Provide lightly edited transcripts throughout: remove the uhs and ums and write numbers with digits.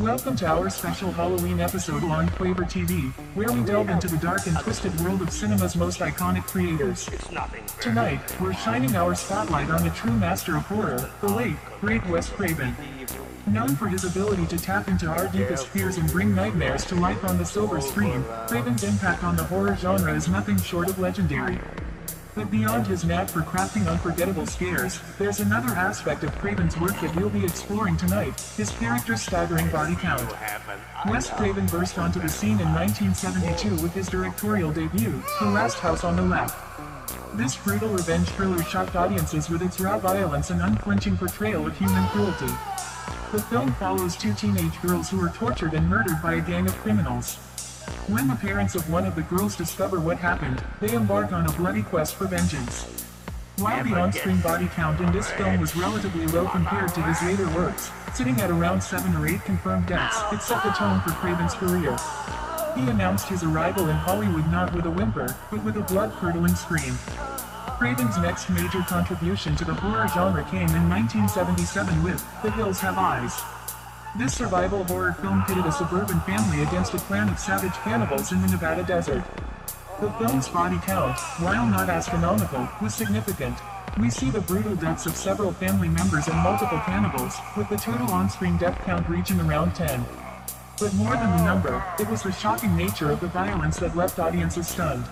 Welcome to our special Halloween episode on Quaver TV, where we delve into the dark and twisted world of cinema's most iconic creators. Tonight, we're shining our spotlight on a true master of horror, the late, great Wes Craven. Known for his ability to tap into our deepest fears and bring nightmares to life on the silver screen, Craven's impact on the horror genre is nothing short of legendary. But beyond his knack for crafting unforgettable scares, there's another aspect of Craven's work that we'll be exploring tonight, his character's staggering body count. Wes Craven burst onto the scene in 1972 with his directorial debut, The Last House on the Left. This brutal revenge thriller shocked audiences with its raw violence and unflinching portrayal of human cruelty. The film follows two teenage girls who are tortured and murdered by a gang of criminals. When the parents of one of the girls discover what happened, they embark on a bloody quest for vengeance. While the on-screen body count in this film was relatively low compared to his later works, sitting at around 7 or 8 confirmed deaths, it set the tone for Craven's career. He announced his arrival in Hollywood not with a whimper, but with a blood-curdling scream. Craven's next major contribution to the horror genre came in 1977 with The Hills Have Eyes. This survival horror film pitted a suburban family against a clan of savage cannibals in the Nevada desert. The film's body count, while not astronomical, was significant. We see the brutal deaths of several family members and multiple cannibals, with the total on-screen death count reaching around 10. But more than the number, it was the shocking nature of the violence that left audiences stunned.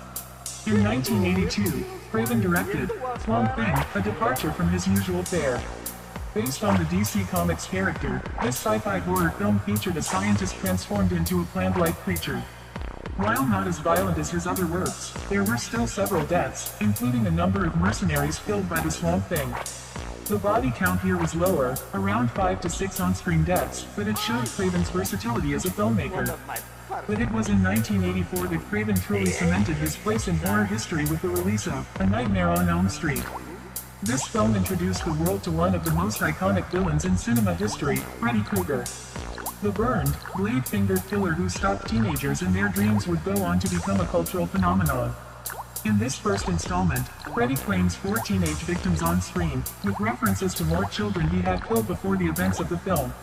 In 1982, Craven directed Swamp Thing, a departure from his usual fare. Based on the DC Comics character, this sci-fi horror film featured a scientist transformed into a plant-like creature. While not as violent as his other works, there were still several deaths, including a number of mercenaries killed by the Swamp Thing. The body count here was lower, around 5 to 6 on-screen deaths, but it showed Craven's versatility as a filmmaker. But it was in 1984 that Craven truly cemented his place in horror history with the release of A Nightmare on Elm Street. This film introduced the world to one of the most iconic villains in cinema history, Freddy Krueger. The burned, blade-fingered killer who stalked teenagers in their dreams would go on to become a cultural phenomenon. In this first installment, Freddy claims 4 teenage victims on screen, with references to more children he had killed before the events of the film.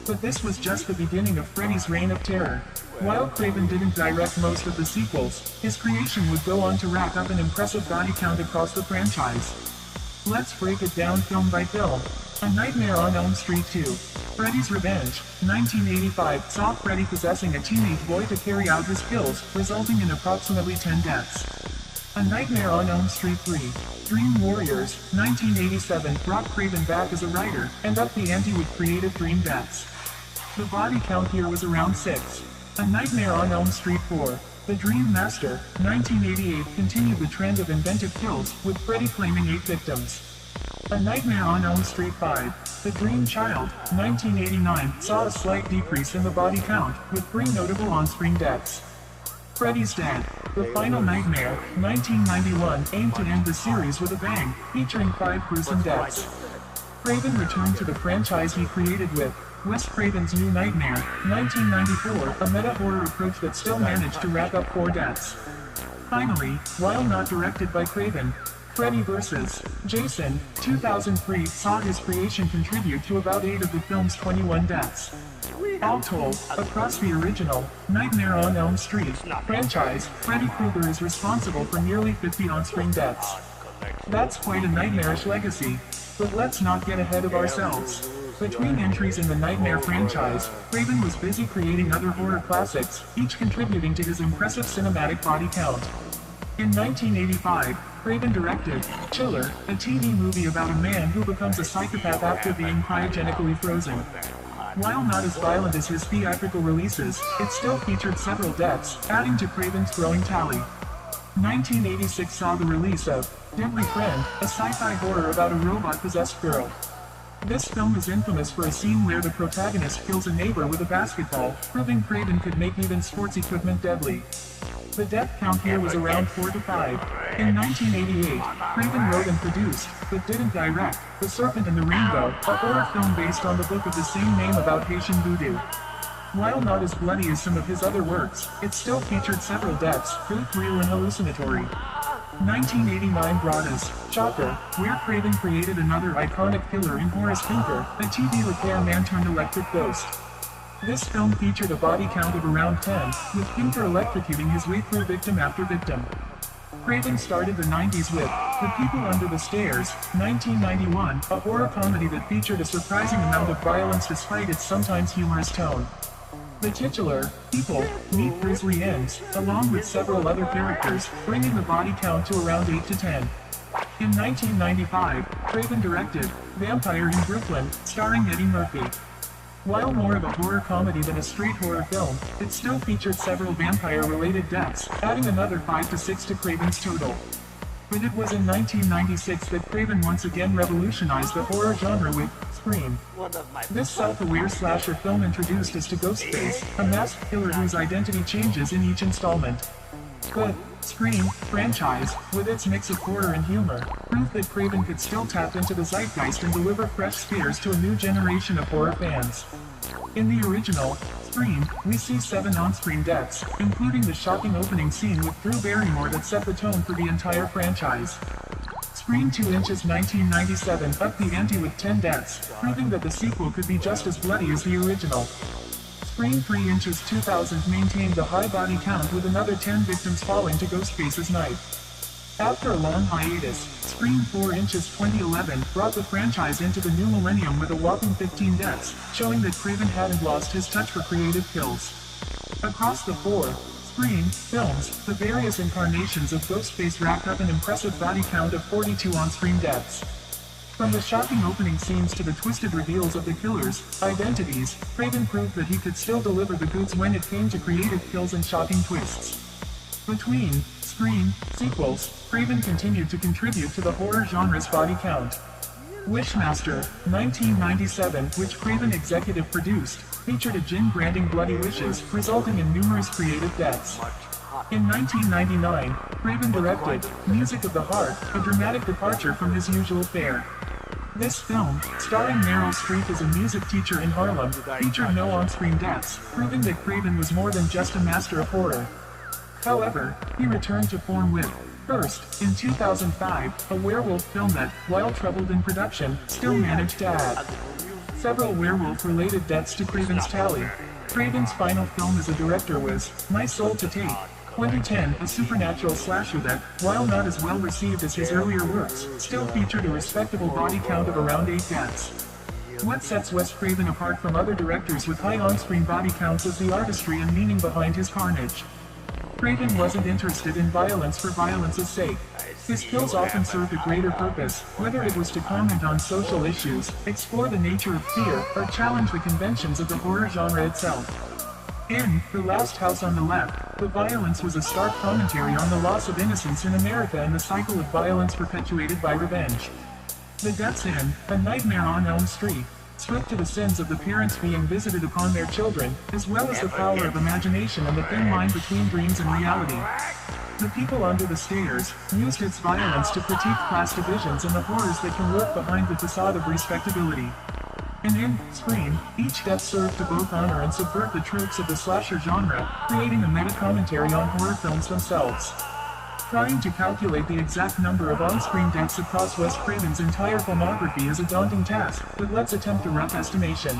But this was just the beginning of Freddy's reign of terror. While Craven didn't direct most of the sequels, his creation would go on to rack up an impressive body count across the franchise. Let's break it down film by film. A Nightmare on Elm Street 2. Freddy's Revenge, 1985, saw Freddy possessing a teenage boy to carry out his kills, resulting in approximately 10 deaths. A Nightmare on Elm Street 3. Dream Warriors, 1987, brought Craven back as a writer, and upped the ante with creative dream deaths. The body count here was around 6. A Nightmare on Elm Street 4. The Dream Master, 1988, continued the trend of inventive kills, with Freddy claiming 8 victims. A Nightmare on Elm Street 5. The Dream Child, 1989, saw a slight decrease in the body count, with 3 notable on-screen deaths. Freddy's Dead. The Final Nightmare, 1991, aimed to end the series with a bang, featuring 5 gruesome deaths. Craven returned to the franchise he created with Wes Craven's New Nightmare, 1994, a meta-horror approach that still managed to rack up 4 deaths. Finally, while not directed by Craven, Freddy vs. Jason, 2003, saw his creation contribute to about 8 of the film's 21 deaths. All told, across the original Nightmare on Elm Street franchise, Freddy Krueger is responsible for nearly 50 on-screen deaths. That's quite a nightmarish legacy, but let's not get ahead of ourselves. Between entries in the Nightmare franchise, Craven was busy creating other horror classics, each contributing to his impressive cinematic body count. In 1985, Craven directed Chiller, a TV movie about a man who becomes a psychopath after being cryogenically frozen. While not as violent as his theatrical releases, it still featured several deaths, adding to Craven's growing tally. 1986 saw the release of Deadly Friend, a sci-fi horror about a robot-possessed girl. This film is infamous for a scene where the protagonist kills a neighbor with a basketball, proving Craven could make even sports equipment deadly. The death count here was around 4 to 5. In 1988, Craven wrote and produced, but didn't direct, The Serpent and the Rainbow, a horror film based on the book of the same name about Haitian voodoo. While not as bloody as some of his other works, it still featured several deaths, both real and hallucinatory. 1989 brought us Shocker, where Craven created another iconic killer in Horace Pinker, a TV repairman turned electric ghost. This film featured a body count of around 10, with Pinker electrocuting his way through victim after victim. Craven started the 90s with The People Under the Stairs, 1991, a horror comedy that featured a surprising amount of violence despite its sometimes humorous tone. The titular People meet grisly ends, along with several other characters, bringing the body count to around 8 to 10. In 1995, Craven directed Vampire in Brooklyn, starring Eddie Murphy. While more of a horror comedy than a straight horror film, it still featured several vampire-related deaths, adding another 5 to 6 to Craven's total. But it was in 1996 that Craven once again revolutionized the horror genre with Scream. This self-aware slasher film introduced us to Ghostface, a masked killer whose identity changes in each installment. The Scream franchise, with its mix of horror and humor, proved that Craven could still tap into the zeitgeist and deliver fresh scares to a new generation of horror fans. In the original Scream, we see 7 on-screen deaths, including the shocking opening scene with Drew Barrymore that set the tone for the entire franchise. Scream 2 Inches 1997 upped the ante with 10 deaths, proving that the sequel could be just as bloody as the original. Scream 3 Inches 2000 maintained the high body count with another 10 victims falling to Ghostface's knife. After a long hiatus, Scream 4 Inches 2011 brought the franchise into the new millennium with a whopping 15 deaths, showing that Craven hadn't lost his touch for creative kills. Across the 4 Scream films, the various incarnations of Ghostface racked up an impressive body count of 42 on-screen deaths. From the shocking opening scenes to the twisted reveals of the killers' identities, Craven proved that he could still deliver the goods when it came to creative kills and shocking twists. Between Scream sequels, Craven continued to contribute to the horror genre's body count. Wishmaster, 1997, which Craven executive produced, featured a djinn granting bloody wishes, resulting in numerous creative deaths. In 1999, Craven directed Music of the Heart, a dramatic departure from his usual fare. This film, starring Meryl Streep as a music teacher in Harlem, featured no on-screen deaths, proving that Craven was more than just a master of horror. However, he returned to form with First, in 2005, a werewolf film that, while troubled in production, still managed to add several werewolf-related deaths to Craven's tally. Craven's final film as a director was My Soul to Take, 2010, a supernatural slasher that, while not as well received as his earlier works, still featured a respectable body count of around 8 deaths. What sets Wes Craven apart from other directors with high on-screen body counts is the artistry and meaning behind his carnage. Craven wasn't interested in violence for violence's sake. His kills often served a greater purpose, whether it was to comment on social issues, explore the nature of fear, or challenge the conventions of the horror genre itself. In The Last House on the Left, the violence was a stark commentary on the loss of innocence in America and the cycle of violence perpetuated by revenge. The deaths in A Nightmare on Elm Street spoke to the sins of the parents being visited upon their children, as well as the power of imagination and the thin line between dreams and reality. The People Under the Stairs used its violence to critique class divisions and the horrors that can lurk behind the facade of respectability. And in Scream, each death served to both honor and subvert the tropes of the slasher genre, creating a meta-commentary on horror films themselves. Trying to calculate the exact number of on-screen deaths across Wes Craven's entire filmography is a daunting task, but let's attempt a rough estimation.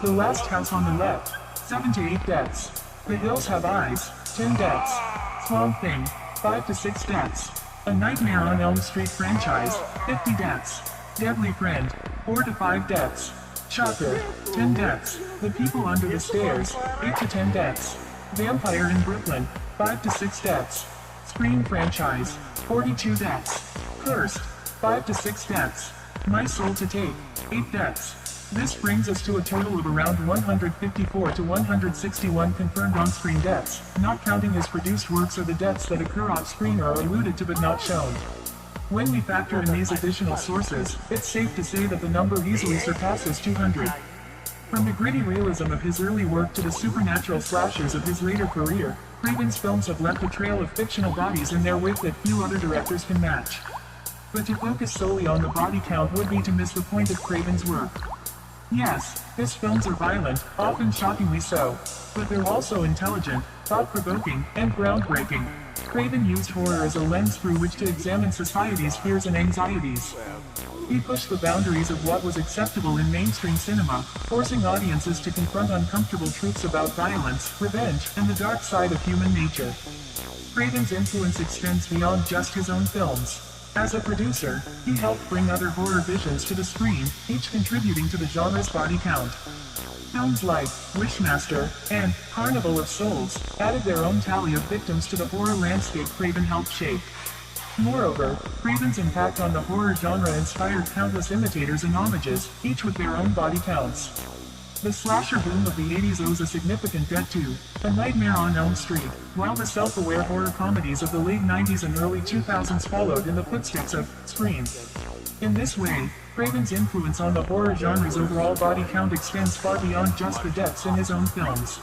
The Last House on the Left, 7 to 8 deaths. The Hills Have Eyes, 10 deaths. Swamp Thing, 5 to 6 deaths. A Nightmare on Elm Street franchise, 50 deaths. Deadly Friend, 4 to 5 deaths. Shocker, 10 deaths. The People Under the Stairs, 8 to 10 deaths. Vampire in Brooklyn, 5 to 6 deaths. Scream franchise, 42 deaths. Cursed, 5 to 6 deaths. My Soul to Take, 8 deaths. This brings us to a total of around 154 to 161 confirmed on-screen deaths, not counting his produced works or the deaths that occur off-screen or are alluded to but not shown. When we factor in these additional sources, it's safe to say that the number easily surpasses 200. From the gritty realism of his early work to the supernatural slashers of his later career, Craven's films have left a trail of fictional bodies in their wake that few other directors can match. But to focus solely on the body count would be to miss the point of Craven's work. Yes, his films are violent, often shockingly so. But they're also intelligent, thought-provoking, and groundbreaking. Craven used horror as a lens through which to examine society's fears and anxieties. He pushed the boundaries of what was acceptable in mainstream cinema, forcing audiences to confront uncomfortable truths about violence, revenge, and the dark side of human nature. Craven's influence extends beyond just his own films. As a producer, he helped bring other horror visions to the screen, each contributing to the genre's body count. Films like Wishmaster and Carnival of Souls added their own tally of victims to the horror landscape Craven helped shape. Moreover, Craven's impact on the horror genre inspired countless imitators and homages, each with their own body counts. The slasher boom of the 80s owes a significant debt to A Nightmare on Elm Street, while the self-aware horror comedies of the late 90s and early 2000s followed in the footsteps of Scream. In this way, Craven's influence on the horror genre's overall body count extends far beyond just the deaths in his own films.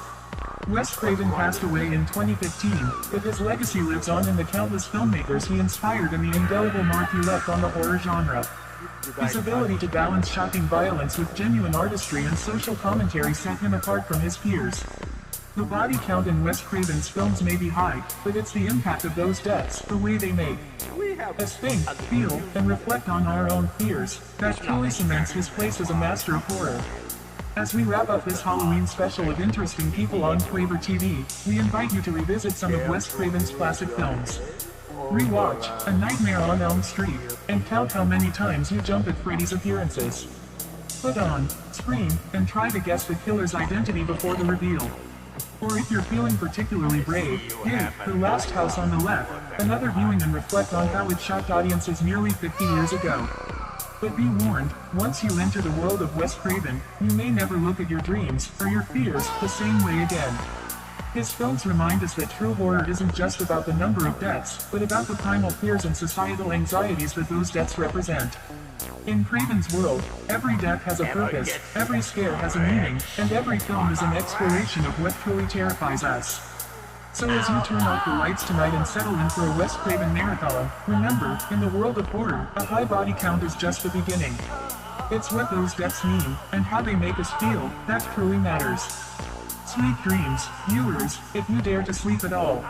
Wes Craven passed away in 2015, but his legacy lives on in the countless filmmakers he inspired and the indelible mark he left on the horror genre. His ability to balance shocking violence with genuine artistry and social commentary set him apart from his peers. The body count in Wes Craven's films may be high, but it's the impact of those deaths, the way they make us think, feel, and reflect on our own fears, that truly cements his place as a master of horror. As we wrap up this Halloween special of interesting people on Quaver TV, we invite you to revisit some of Wes Craven's classic films. Rewatch A Nightmare on Elm Street, and count how many times you jump at Freddy's appearances. Put on Scream, and try to guess the killer's identity before the reveal. Or if you're feeling particularly brave, hit The Last House on the Left, another viewing and reflect on how it shocked audiences nearly 50 years ago. But be warned, once you enter the world of Wes Craven, you may never look at your dreams, or your fears, the same way again. His films remind us that true horror isn't just about the number of deaths, but about the primal fears and societal anxieties that those deaths represent. In Craven's world, every death has a purpose, every scare has a meaning, and every film is an exploration of what truly terrifies us. So as you turn off the lights tonight and settle in for a Wes Craven marathon, remember, in the world of horror, a high body count is just the beginning. It's what those deaths mean, and how they make us feel, that truly matters. Sweet dreams, viewers, if you dare to sleep at all.